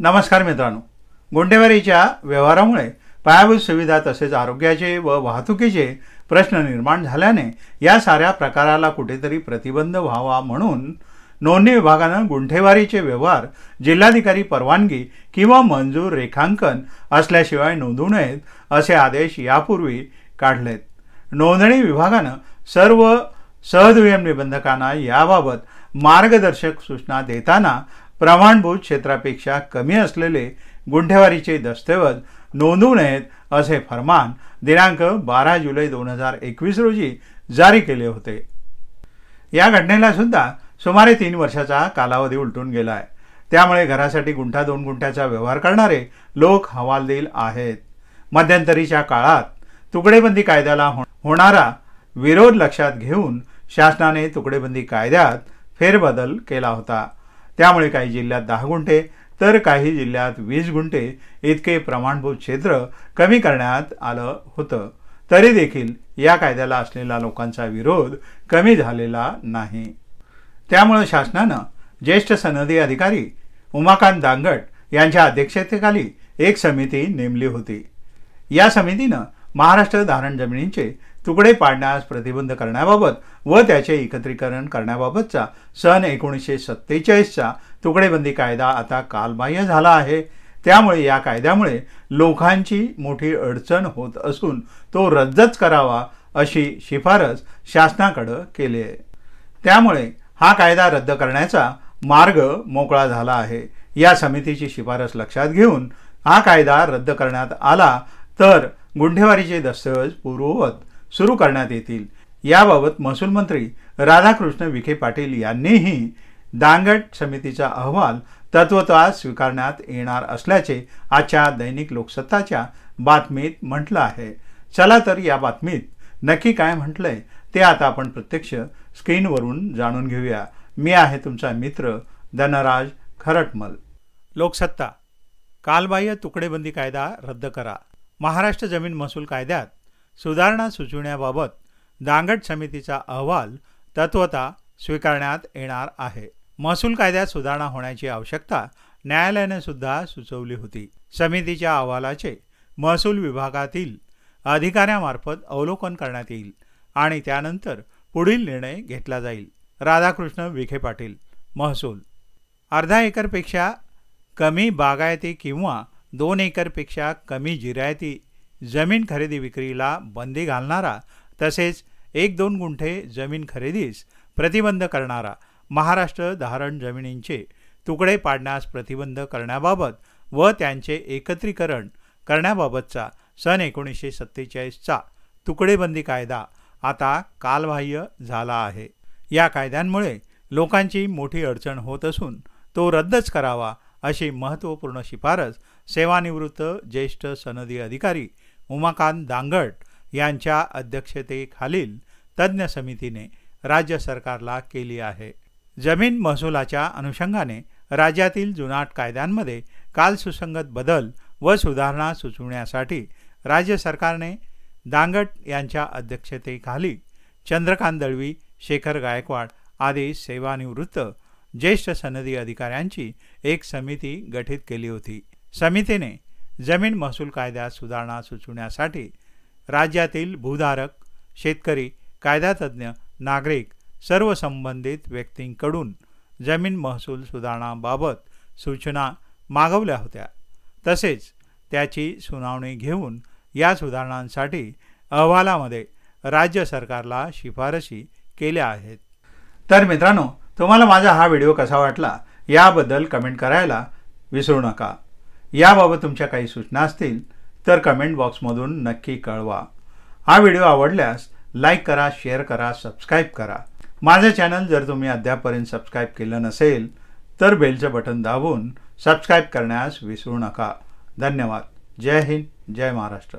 नमस्कार मित्रांनो, गुंठेवारीच्या व्यवहारामुळे पायाभूत सुविधा तसेच आरोग्याचे व वाहतुकीचे प्रश्न निर्माण झाल्याने या साऱ्या प्रकाराला कुठेतरी प्रतिबंध व्हावा म्हणून नोंदणी विभागाने गुंठेवारीचे व्यवहार जिल्हाधिकारी परवानगी किंवा मंजूर रेखांकन असल्याशिवाय नोंदवू नयेत असे आदेश यापूर्वी काढलेत। नोंदणी विभागाने सर्व सहदुय्यम निबंधकांना याबाबत मार्गदर्शक सूचना देताना प्रमाणभूत क्षेत्रापेक्षा कमी असलेले गुंठेवारीचे दस्तऐवज नोंदवू नयेत असे फरमान दिनांक 12 जुलै 2021 रोजी जारी केले होते। या घटनेला सुद्धा सुमारे 3 वर्षाचा कालावधी उलटून गेला आहे। त्यामुळे घरासाठी गुंठा 2 गुंठ्याचा व्यवहार करणारे लोक हवालदिल आहेत। मध्यंतरीच्या काळात तुकडेबंदी कायद्याला होणारा विरोध लक्षात घेऊन शासनाने तुकडेबंदी कायद्यात फेरबदल केला होता। त्यामुळे काही जिल्ह्यात 10 गुंठे तर काही जिल्ह्यात 20 गुंठे इतके प्रमाणभूत क्षेत्र कमी करण्यात आलं होतं। तरी देखील या कायद्याला असलेला लोकांचा विरोध कमी झालेला नाही। त्यामुळे शासनाने ज्येष्ठ सनदी अधिकारी उमाकांत दांगट यांच्या अध्यक्षतेखाली एक समिती नेमली होती। या समितीने महाराष्ट्र धारण जमिनींचे तुकडे पाडण्यास प्रतिबंध करण्याबाबत व त्याचे एकत्रीकरण करण्याबाबतचा सन 1947चा तुकडेबंदी कायदा आता कालबाह्य झाला आहे। त्यामुळे या कायद्यामुळे लोकांची मोठी अडचण होत असून तो रद्दच करावा अशी शिफारस शासनाकडे केली आहे। त्यामुळे हा कायदा रद्द करण्याचा मार्ग मोकळा झाला आहे। या समितीची शिफारस लक्षात घेऊन हा कायदा रद्द करण्यात आला तर गुंठेवारीचे दस्तऐवज पूर्ववत सुरू करण्यात येतील। याबाबत महसूल मंत्री राधाकृष्ण विखे पाटील यांनीही दांगट समितीचा अहवाल तत्वतः स्वीकारण्यात येणार असल्याचे आजच्या दैनिक लोकसत्ताच्या बातमीत म्हटलं आहे। चला तर या बातमीत नक्की काय म्हटलंय ते आता आपण प्रत्यक्ष स्क्रीनवरून जाणून घेऊया। मी आहे तुमचा मित्र धनराज खरटमल। लोकसत्ता। कालबाह्य तुकडेबंदी कायदा रद्द करा। महाराष्ट्र जमीन महसूल कायद्यात सुधारणा सुचविण्याबाबत दांगट समितीचा अहवाल तत्वतः स्वीकारण्यात येणार आहे। महसूल कायद्यात सुधारणा होण्याची आवश्यकता न्यायालयाने सुद्धा सुचवली होती। समितीच्या अहवालाचे महसूल विभागातील अधिकाऱ्यांमार्फत अवलोकन करण्यात येईल आणि त्यानंतर पुढील निर्णय घेतला जाईल। राधाकृष्ण विखे पाटील, महसूल। अर्धा एकरपेक्षा कमी बागायती किंवा 2 एकरपेक्षा कमी जिरायती जमीन खरेदी विक्रीला बंदी घालणारा तसेच 1-2 गुंठे जमीन खरेदीस प्रतिबंध करणारा महाराष्ट्र धारण जमिनींचे तुकडे पाडण्यास प्रतिबंध करण्याबाबत व त्यांचे एकत्रीकरण करण्याबाबतचा सन 1947चा तुकडेबंदी कायदा आता कालबाह्य झाला आहे। या कायद्यांमुळे लोकांची मोठी अडचण होत असून तो रद्दच करावा अशी महत्त्वपूर्ण शिफारस सेवानिवृत्त ज्येष्ठ सनदी अधिकारी उमाकांत दांगट यांच्या अध्यक्षतेखालील तज्ज्ञ समितीने राज्य सरकारला केली आहे। जमीन महसुलाच्या अनुषंगाने राज्यातील जुनाट कायद्यांमध्ये कालसुसंगत बदल व सुधारणा सुचविण्यासाठी राज्य सरकारने दांगट यांच्या अध्यक्षतेखाली चंद्रकांत दळवी, शेखर गायकवाड आदी सेवानिवृत्त ज्येष्ठ सनदी अधिकाऱ्यांची एक समिती गठीत केली होती। समितीने जमीन महसूल कायद्यात सुधारणा सुचविण्यासाठी राज्यातील भूधारक, शेतकरी, कायदातज्ञ, नागरिक सर्व संबंधित व्यक्तींकडून जमीन महसूल सुधारणाबाबत सूचना मागवल्या होत्या। तसेच त्याची सुनावणी घेऊन या सुधारणांसाठी अहवालामध्ये राज्य सरकारला शिफारसी केल्या आहेत। तर मित्रांनो, तुम्हाला माझा हा व्हिडिओ कसा वाटला याबद्दल कमेंट करायला विसरू नका। याबाबत तुमच्या काही सूचना असतील तर कमेंट बॉक्समधून नक्की कळवा। हा व्हिडिओ आवडल्यास लाईक करा, शेअर करा, सबस्क्राईब करा। माझे चॅनल जर तुम्ही अद्यापपर्यंत सबस्क्राईब केलं नसेल तर बेलचं बटन दाबून सबस्क्राईब करण्यास विसरू नका। धन्यवाद। जय हिंद, जय महाराष्ट्र।